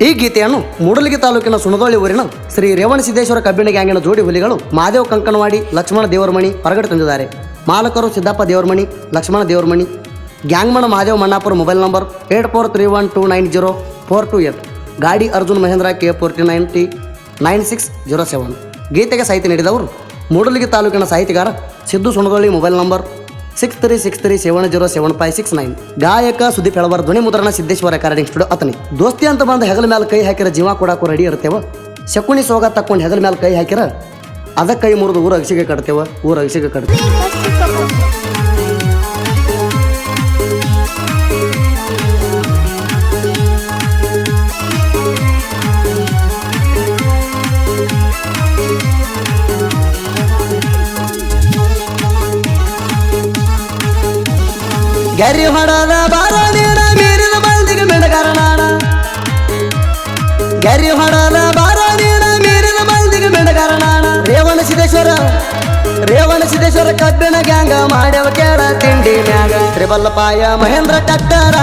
ಈ ಗೀತೆಯನ್ನು ಮೂಡಲಗಿ ತಾಲೂಕಿನ ಸುಣದೋಳಿ ಊರಿನ ಶ್ರೀ ರೇವಣಸಿದ್ದೇಶ್ವರ ಕಬ್ಬಿಣ ಗ್ಯಾಂಗಿನ ಜೋಡಿ ಹುಲಿಗಳು ಮಹಾದೇವ್ ಕಂಕನವಾಡಿ ಲಕ್ಷ್ಮಣ ದೇವರಮಣಿ ಹೊರಗಡೆ ತಂದಿದ್ದಾರೆ. ಮಾಲಕರು ಸಿದ್ದಪ್ಪ ದೇವರಮಣಿ, ಲಕ್ಷ್ಮಣ ದೇವರಮಣಿ. ಗ್ಯಾಂಗ್ಮಣ ಮಹಾದೇವ್ ಮಣ್ಣಾಪುರ. Mobile number 8431290428. ಗಾಡಿ ಅರ್ಜುನ್ ಮಹೇಂದ್ರ K49T 9607. ಗೀತೆಗೆ ಸಾಹಿತ್ಯ ನೀಡಿದವರು ಮೂಡಲಗಿ ತಾಲೂಕಿನ ಸಾಹಿತಿಗಾರ ಸಿದ್ದು ಸುಣದೋಳಿ. Mobile number 6363707569. ಗಾಯಕ ಸುದೀಪ್ ಹೆಳವರ್. ಧ್ವನಿ ಮುದ್ರಣ ಸಿದ್ದೇಶ್ವರ ರೆಕಾರ್ಡಿಂಗ್ ಸ್ಟುಡಿಯೋ ಅತನಿ. ದೋಸ್ತಿ ಅಂತ ಬಂದ ಹೆಗಲ ಮೇಲೆ ಕೈ ಹಾಕಿರ ಜೀವ ಕೊಡಾಕು ರೆಡಿ ಇರ್ತೇವ. ಶಕುನಿ ಸೋಗ ತಕ್ಕೊಂಡು ಹೆಗಲ ಮೇಲೆ ಕೈ ಹಾಕಿರ ಅದಕ್ಕೆ ಕೈ ಮುರಿದು ಊರ ಅಗಸಿಗೆ ಕಟ್ತೇವ. ಊರ ಅಗಸಿಗೆ ಕಟ್ತೇವೆ. ಗರಿ ಹೊಡದ ಬಾರ ನೀಡ ಮೀರಿದ ಬಂದಿಗೆ ಮೆಣಗಾರನಾಣ. ಗರಿ ಹೊಡದ ಬಾರ ನೀಡ ಮೀರಿದ ಬಂದಿಗೆ ಮೆಣಗಾರನಾಣ. ರೇವಣಸಿದ್ದೇಶ್ವರ ಕಬ್ಬಿಣ ಗ್ಯಾಂಗ ಮಾಡ್ಯವ ಕೇಳ ತಿಂಡಿ ಮ್ಯಾಗ. ತ್ರಿಬಲ್ಲಪಾಯ ಮಹೇಂದ್ರ ಟ್ಯಾಕ್ಟರ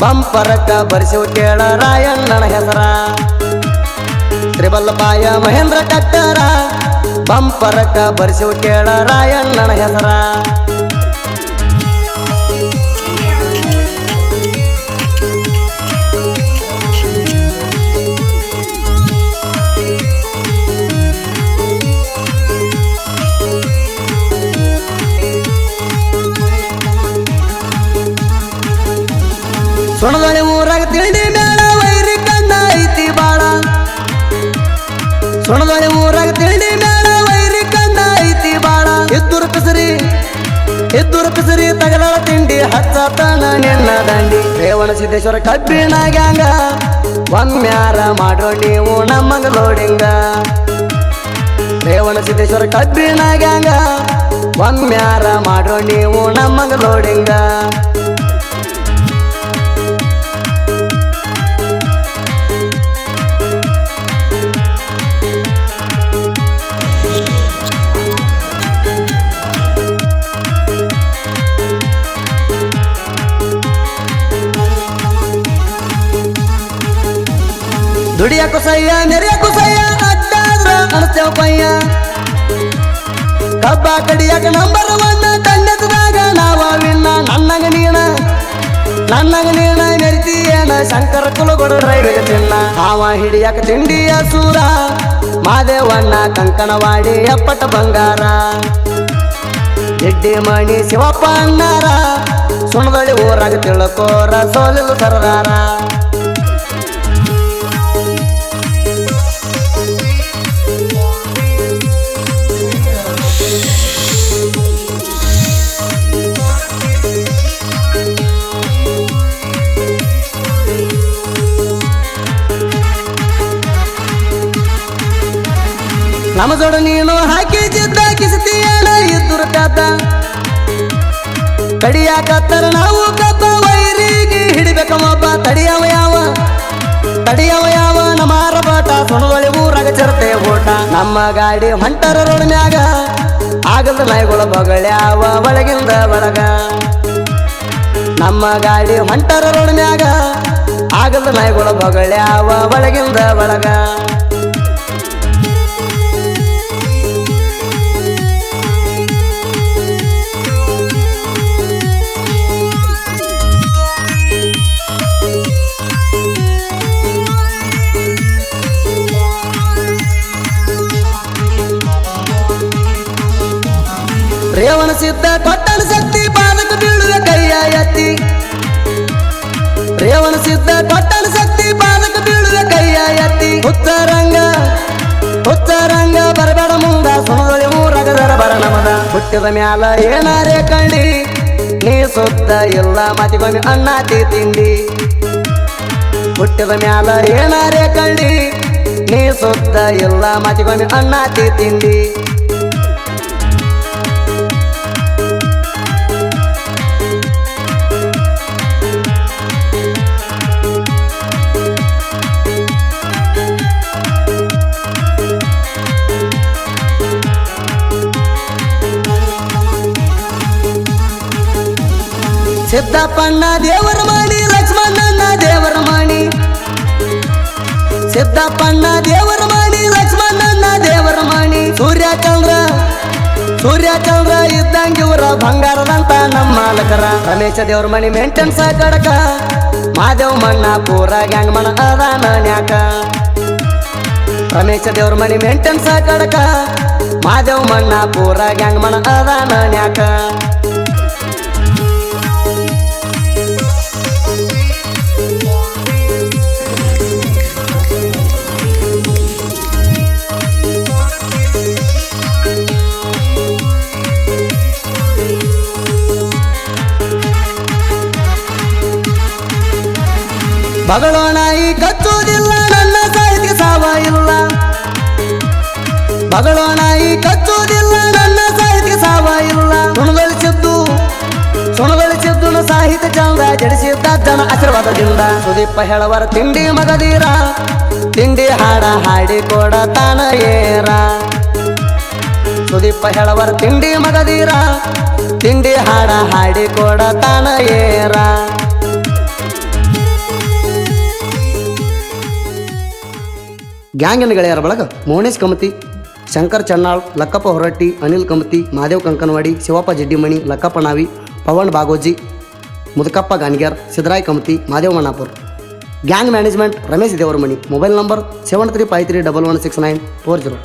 ಬಂಪರಕ್ಕ ಬರ್ಸಿವ ಕೇಳ ರಾಯಣ್ಣನ ಹೆಸರ. ತ್ರಿಬಲ್ಲಪಾಯ ಮಹೇಂದ್ರ ಟ್ಯಾಕ್ಟರ ಬಂಪರಕ್ಕ ಬರ್ಸಿವ ಕೇಳ ರಾಯಣ್ಣನ ಹೆಸರ. ಸುಣದೊಳಿ ಊರಾಗ ತಿಂಡಿ ಮೇಳ ವೈರಿ ಕಣ್ಣ ಐತಿ ಬಾಳ. ಸುಣದೊಳಿ ಊರಾಗ ತಿಂಡಿ ಮೇಳ ವೈರಿ ಕಣ್ಣ ಐತಿ ಬಾಳ. ಇದ್ದೂರು ಪಿಸರಿ ತಗಲಾಳ ತಿಂಡಿ ಹಚ್ಚತನ ನಿನ್ನ ದಂಡಿ. ರೇವಣಸಿದ್ದೇಶ್ವರ ಕಬ್ಬಿಣ ಗ್ಯಾಂಗ ಒಮ್ಮ್ಯಾರ ಮಾಡೋ ನೀವು ನಮ್ಮಂಗ ಲೋಡಿಂಗ. ರೇವಣಸಿದ್ದೇಶ್ವರ ಕಬ್ಬಿಣ ಗ್ಯಾಂಗ ಒಮ್ಮ್ಯಾರ ಮಾಡೋ ನೀವು ನಮ್ಮಂಗ ಲೋಡಿಂಗ. ದುಡಿಯಕ್ಕೂ ಸಯ್ಯ ನೆರೆಯಕ್ಕೂ ಸಯ್ಯ ಅಡ್ಡಾದ್ರ ಅಣಸ್ತೇವ ಪಯ್ಯ. ಕಬ್ಬ ಕಡಿಯಾಕ ನಂಬರ್ 1 ತಂಡದಾಗ ನಾವ ವಿನ್ನ. ನನ್ನಗ ನೀಣ ಮೆರಿತೀಯನ ಶಂಕರ ಕುಲಗೊಡ ಡ್ರೈವಿಗೆ ತಿನ್ನ. ಹಾವ ಹಿಡಿಯಾಕ ತಿಂಡಿಯ ಸೂರ ಮಾದೇವಣ್ಣ ಕಂಕಣವಾಡಿ ಎಪ್ಪಟ ಬಂಗಾರ. ಎಡ್ಡಿ ಮಣಿ ಶಿವಪ್ಪ ಅಣ್ಣಾರ ಸುಣದೊಳಿ ಊರಾಗ ತಿಳ್ಕೋರ ಸೋಲಿಲು ಸರದಾರ. ನಮ್ಮ ಜೋಡ ನೀನು ಹಾಕಿ ಜಿದ್ದ ಕಿಸ್ತಿಯಣ ಇದ್ದುರ ಕಾತ. ಕಡಿಯಾಕತ್ತರ ನಾವು ಕಬ್ಬ ವೈರಿಗೆ ಹಿಡಿಬೇಕ ಒಬ್ಬ. ತಡಿಯವ ಯಾವ ನಮಾರ ಬಾಟ. ಸುಣದೊಳಿ ಊರಾಗ ಚರತೆ ಓಟ. ನಮ್ಮ ಗಾಡಿ ಹೊಂಟರ ರೋಡ್ ಮ್ಯಾಗ ಆಗದ ನಾಯಿಗಳ ಬಗಳ್ಯಾವ ಒಳಗಿಂದ ಒಳಗ. ನಮ್ಮ ಗಾಡಿ ಹೊಂಟರ ರೋಡ್ ಮ್ಯಾಗ ಆಗದ ನಾಯಿಗಳ ಬಗಳ್ಯಾವ ಒಳಗಿಂದ ಒಳಗ. ರೇವಣಸಿದ್ದ ಕೊಟ್ಟನ ಶಕ್ತಿ ಪಾದಕ ಬೀಳುವೆ ಕೈಯ ಎತ್ತಿ. ರೇವಣಸಿದ್ದ ಕೊಟ್ಟನ ಶಕ್ತಿ ಪಾದಕ ಬೀಳುವೆ ಕೈಯ ಎತ್ತಿ. ಹುಚ್ಚರಂಗ ಬರಬೇಡ ಮುಂದ. ಸುಣದೊಳಿ ಊರಾಗ ಬರ ನಮದ. ಹುಟ್ಟಿದ ಮ್ಯಾಲ ಏನಾರೇ ಕಂಡಿ ನೀ ಸುತ್ತ ಇಲ್ಲ ಮತಿಗೊಮ್ಮೆ ಅಣ್ಣಾತಿ ತಿಂಡಿ. ಹುಟ್ಟಿದ ಮ್ಯಾಲ ಏನಾರೇ ಕಂಡಿ ನೀ ಸುತ್ತ ಇಲ್ಲ ಮತಿಗೊಮ್ಮೆ ಅಣ್ಣಾತಿ ತಿಂಡಿ. ಸಿದ್ದಪ್ಪಣ್ಣ ದೇವರ ಮಾಡಿ, ಲಕ್ಷ್ಮಣಣ್ಣ ದೇವರ ಮಾಡಿ. ಸಿದ್ದಪ್ಪಣ್ಣ ದೇವರ ಮಣಿ ಲಕ್ಷ್ಮಣಣ್ಣ ದೇವರ ಮಣಿ ಸೂರ್ಯ ಚಂದ್ರ ಇದ್ದಂಗೆ ಇವರ ಬಂಗಾರದಂತ ನಮ್ಮ ಮಾಲಕರ ರಮೇಶ ದೇವ್ರ ಮಣಿ ಮೇಂಟೆನ್ಸ್ ಕಡಕ ಮಾದೇವ್ ಮಣ್ಣ ಪೂರ ಗ್ಯಾಂಗ್ ಮಣ ಅದಾನ ನ್ಯಾಕ ರಮೇಶ ದೇವ್ರ ಮಣಿ ಮೇಂಟೆನ್ಸ್ ಕಡಕ ಮಾದೇವ್ ಮಣ್ಣ ಪೂರ ಗ್ಯಾಂಗ್ ಮಣ ಅದಾನ ನ್ಯಾಕ ಬಗಳೋಣ ಈ ಕಚ್ಚುವುದಿಲ್ಲ ನನ್ನ ಸಾಹಿತ್ಯ ಸಾವ ಇಲ್ಲ ಬಗಳೋಣ ಈ ಕಚ್ಚುವುದಿಲ್ಲ ನನ್ನ ಸಾಹಿತ್ಯ ಸಾವ ಇಲ್ಲ ಸುಣಗಳಿಸಿದ್ದು ಸಾಹಿತ್ಯ ಚಂದ ಜಡಿಸಿದ್ದ ಜನ ಆಶೀರ್ವಾದದಿಂದ ಸುದೀಪ ಹೇಳವರ ತಿಂಡಿ ಮಗದೀರ ತಿಂಡಿ ಹಾಡ ಹಾಡಿ ಕೊಡ ತಾನ ಏರ ಸುದೀಪ ಹೇಳವರ ತಿಂಡಿ ಮಗದೀರ ತಿಂಡಿ ಹಾಡ ಹಾಡಿ ಕೊಡ ತಾನ ಏರ ಗ್ಯಾಂಗಿನ ಗೆಳೆಯರ ಬಳಗ Monesh Kamati, Shankar Channal, Lakkappa Horatti, Anil Kamati, Madev Kankanawadi, Shivappa Jiddimani, Lakkappa Navi, Pavan Bagoji, Mudakappa Gangyar, Siddaray Kamati, Madev Mannapur. Gang management Ramesh Devaramani. Mobile number 7353116940.